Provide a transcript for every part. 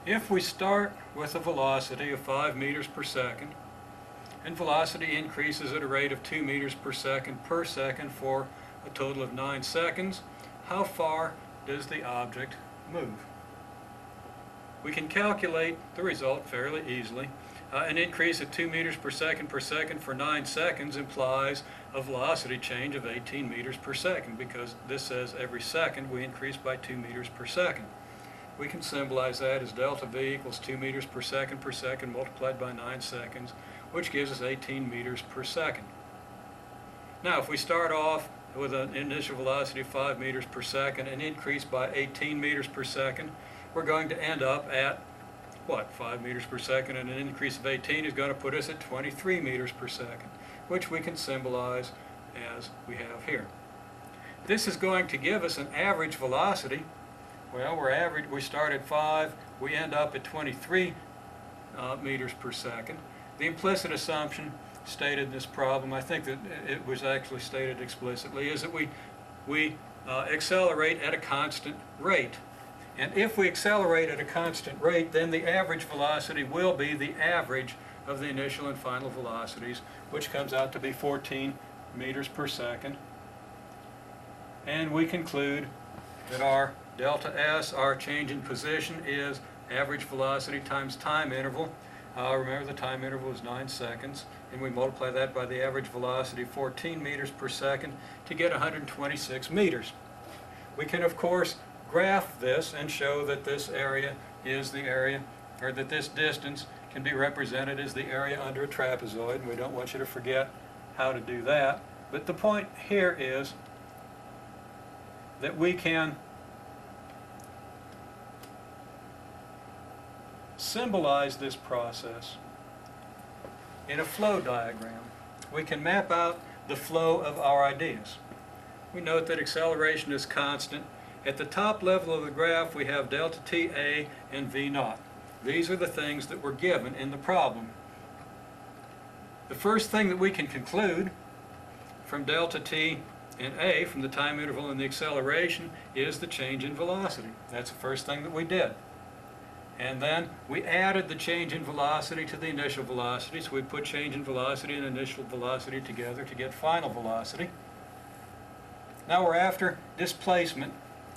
If we start with a velocity of 5 meters per second, and velocity increases at a rate of 2 meters per second for a total of 9 seconds, how far does the object move? We can calculate the result fairly easily. An increase of 2 meters per second for 9 seconds implies a velocity change of 18 meters per second, because this says every second we increase by 2 meters per second. We can symbolize that as delta V equals 2 meters per second multiplied by 9 seconds, which gives us 18 meters per second. Now, if we start off with an initial velocity of 5 meters per second and increase by 18 meters per second, we're going to end up at, what, 5 meters per second, and an increase of 18 is going to put us at 23 meters per second, which we can symbolize as we have here. This is going to give us an average velocity. Well, we start at 5, we end up at 23 meters per second. The implicit assumption stated in this problem, I think that it was actually stated explicitly, is that we accelerate at a constant rate. And if we accelerate at a constant rate, then the average velocity will be the average of the initial and final velocities, which comes out to be 14 meters per second. And we conclude that our delta S, our change in position, is average velocity times time interval. Remember, the time interval is 9 seconds, and we multiply that by the average velocity, 14 meters per second, to get 126 meters. We can, of course, graph this and show that this area is the area, or that this distance can be represented as the area under a trapezoid, and we don't want you to forget how to do that. But the point here is that we can symbolize this process in a flow diagram. We can map out the flow of our ideas. We note that acceleration is constant. At the top level of the graph, we have delta TA and V naught. These are the things that were given in the problem. The first thing that we can conclude from delta T and A, from the time interval and the acceleration, is the change in velocity. That's the first thing that we did. And then we added the change in velocity to the initial velocity, so we put change in velocity and initial velocity together to get final velocity. Now we're after displacement.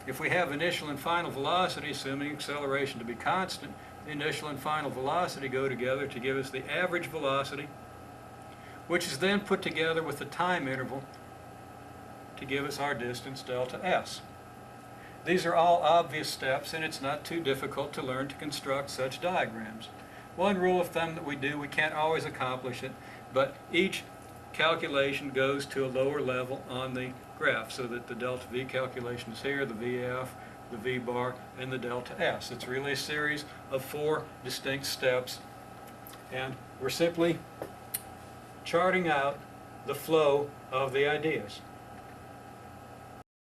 If we have initial and final velocity, assuming acceleration to be constant, the initial and final velocity go together to give us the average velocity, which is then put together with the time interval to give us our distance, delta S. These are all obvious steps, and it's not too difficult to learn to construct such diagrams. One rule of thumb that we do, we can't always accomplish it, but each calculation goes to a lower level on the graph, so that the delta V calculation is here, the VF, the V bar, and the delta S. It's really a series of 4 distinct steps, and we're simply charting out the flow of the ideas.